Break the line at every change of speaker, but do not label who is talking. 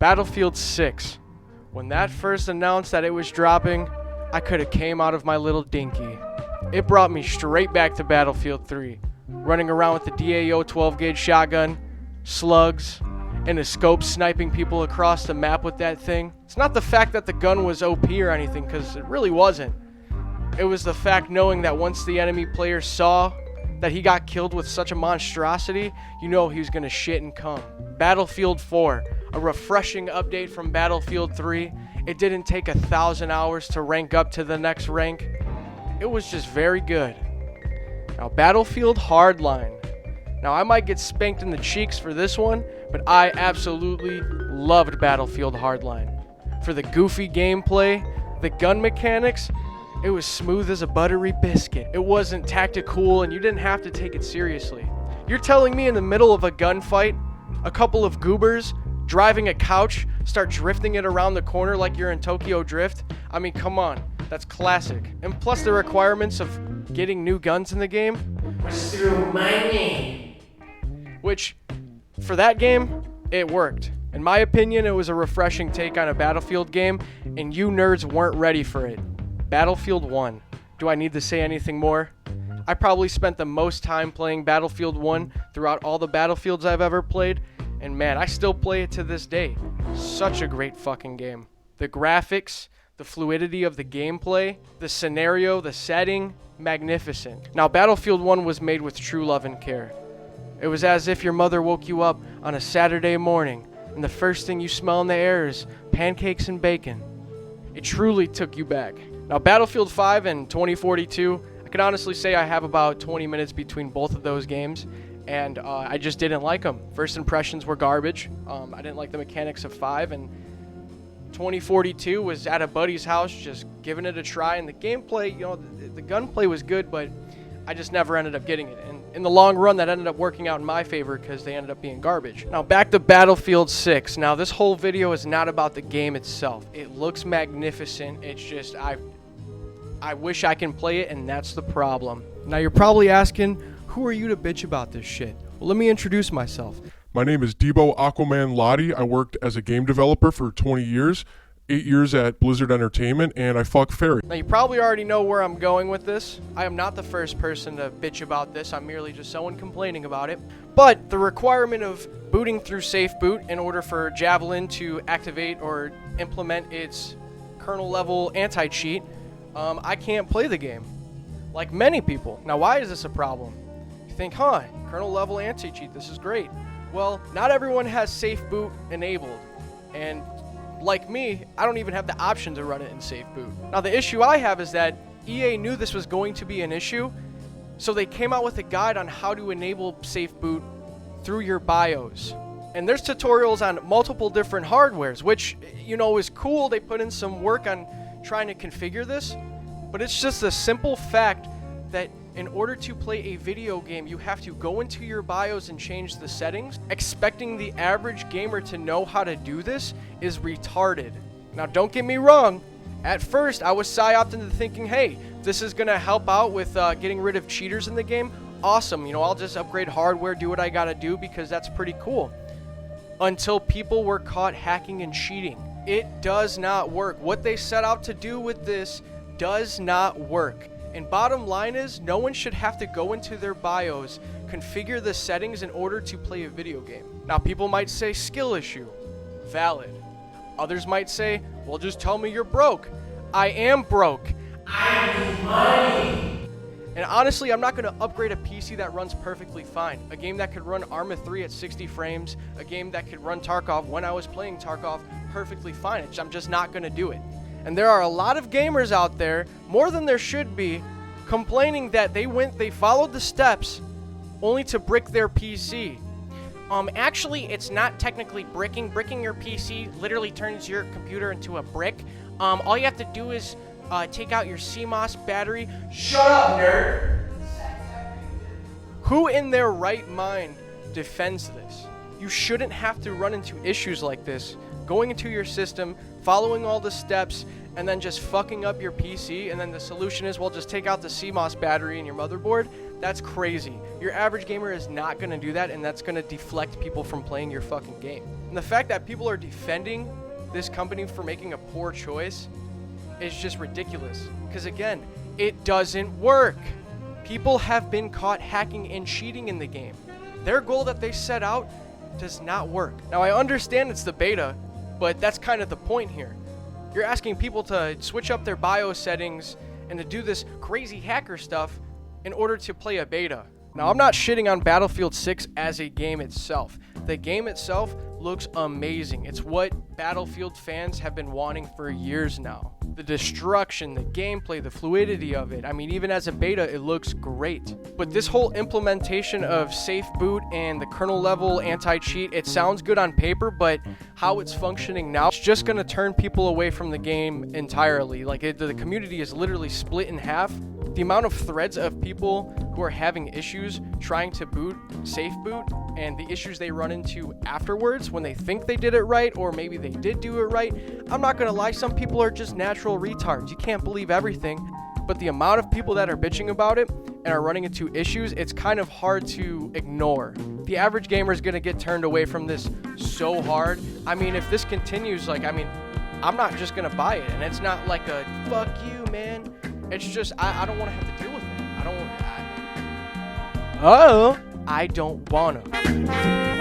Battlefield 6. When that first announced that it was dropping, I could have came out of my little dinky. It brought me straight back to Battlefield 3, running around with the DAO 12-gauge shotgun, slugs, and a scope sniping people across the map with that thing. It's not the fact that the gun was OP or anything, because it really wasn't. It was the fact knowing that once the enemy player saw that he got killed with such a monstrosity, you know he was going to shit and cum. Battlefield 4, a refreshing update from Battlefield 3. It didn't take 1,000 hours to rank up to the next rank. It was just very good. Now, Battlefield Hardline. Now, I might get spanked in the cheeks for this one, but I absolutely loved Battlefield Hardline. For the goofy gameplay, the gun mechanics, it was smooth as a buttery biscuit. It wasn't tactical and you didn't have to take it seriously. You're telling me in the middle of a gunfight, a couple of goobers driving a couch start drifting it around the corner like you're in Tokyo Drift? I mean, come on. That's classic. And plus the requirements of getting new guns in the game was through money. Which, for that game, it worked. In my opinion, it was a refreshing take on a Battlefield game, and you nerds weren't ready for it. Battlefield 1. Do I need to say anything more? I probably spent the most time playing Battlefield 1 throughout all the Battlefields I've ever played, and man, I still play it to this day. Such a great fucking game. The graphics, the fluidity of the gameplay, the scenario, the setting, magnificent. Now, Battlefield 1 was made with true love and care. It was as if your mother woke you up on a Saturday morning, and the first thing you smell in the air is pancakes and bacon. It truly took you back. Now, Battlefield 5 and 2042, I can honestly say I have about 20 minutes between both of those games, and I just didn't like them. First impressions were garbage. I didn't like the mechanics of 5, and 2042 was at a buddy's house just giving it a try, and the gameplay, you know, the gunplay was good, but I just never ended up getting it. And in the long run, that ended up working out in my favor because they ended up being garbage. Now, back to Battlefield 6. Now, this whole video is not about the game itself. It looks magnificent. It's just, I wish I can play it, and that's the problem. Now, you're probably asking, who are you to bitch about this shit? Well, let me introduce myself.
My name is Debo Aquaman Lottie. I worked as a game developer for 20 years, 8 years at Blizzard Entertainment, and I fuck fairy.
Now, you probably already know where I'm going with this. I am not the first person to bitch about this. I'm merely just someone complaining about it. But the requirement of booting through safe boot in order for Javelin to activate or implement its kernel level anti-cheat, I can't play the game. Like many people. Now, why is this a problem? You think, kernel level anti-cheat, this is great. Well, not everyone has safe boot enabled, and like me, I don't even have the option to run it in safe boot. Now, the issue I have is that EA knew this was going to be an issue, so they came out with a guide on how to enable safe boot through your BIOS. And there's tutorials on multiple different hardwares, which, you know, is cool. They put in some work on trying to configure this, but it's just a simple fact that in order to play a video game, you have to go into your BIOS and change the settings. Expecting the average gamer to know how to do this is retarded. Now, don't get me wrong. At first, I was psyoped into thinking, hey, this is going to help out with getting rid of cheaters in the game. Awesome. You know, I'll just upgrade hardware, do what I got to do because that's pretty cool. Until people were caught hacking and cheating. It does not work. What they set out to do with this does not work. And bottom line is, no one should have to go into their BIOS, configure the settings in order to play a video game. Now, people might say skill issue. Valid. Others might say, well, just tell me you're broke. I am broke. I need money. And honestly, I'm not going to upgrade a PC that runs perfectly fine. A game that could run Arma 3 at 60 frames, a game that could run Tarkov when I was playing Tarkov perfectly fine. I'm just not going to do it. And there are a lot of gamers out there, more than there should be, complaining that they followed the steps only to brick their PC.
Actually, it's not technically bricking. Bricking your PC literally turns your computer into a brick. All you have to do is take out your CMOS battery.
Shut up, nerd! Who in their right mind defends this? You shouldn't have to run into issues like this, going into your system, following all the steps, and then just fucking up your PC, and then the solution is, well, just take out the CMOS battery in your motherboard. That's crazy. Your average gamer is not going to do that, and that's going to deflect people from playing your fucking game. And the fact that people are defending this company for making a poor choice is just ridiculous. Because again, it doesn't work. People have been caught hacking and cheating in the game. Their goal that they set out does not work. Now, I understand it's the beta, but that's kind of the point here. You're asking people to switch up their BIOS settings and to do this crazy hacker stuff in order to play a beta. Now, I'm not shitting on Battlefield 6 as a game itself. The game itself looks amazing. It's what Battlefield fans have been wanting for years now. The destruction, the gameplay, the fluidity of it. I mean, even as a beta, it looks great. But this whole implementation of safe boot and the kernel level anti-cheat, it sounds good on paper, but how it's functioning now, it's just going to turn people away from the game entirely. Like, the community is literally split in half. The amount of threads of people who are having issues trying to boot safe boot and the issues they run into afterwards when they think they did it right, or maybe they did do it right. I'm not gonna lie, some people are just natural retards. You can't believe everything, but the amount of people that are bitching about it and are running into issues, it's kind of hard to ignore. The average gamer is gonna get turned away from this so hard. I mean, if this continues, I'm not just gonna buy it, and it's not like a fuck you, man. It's just I don't want to have to deal with it. I don't wanna.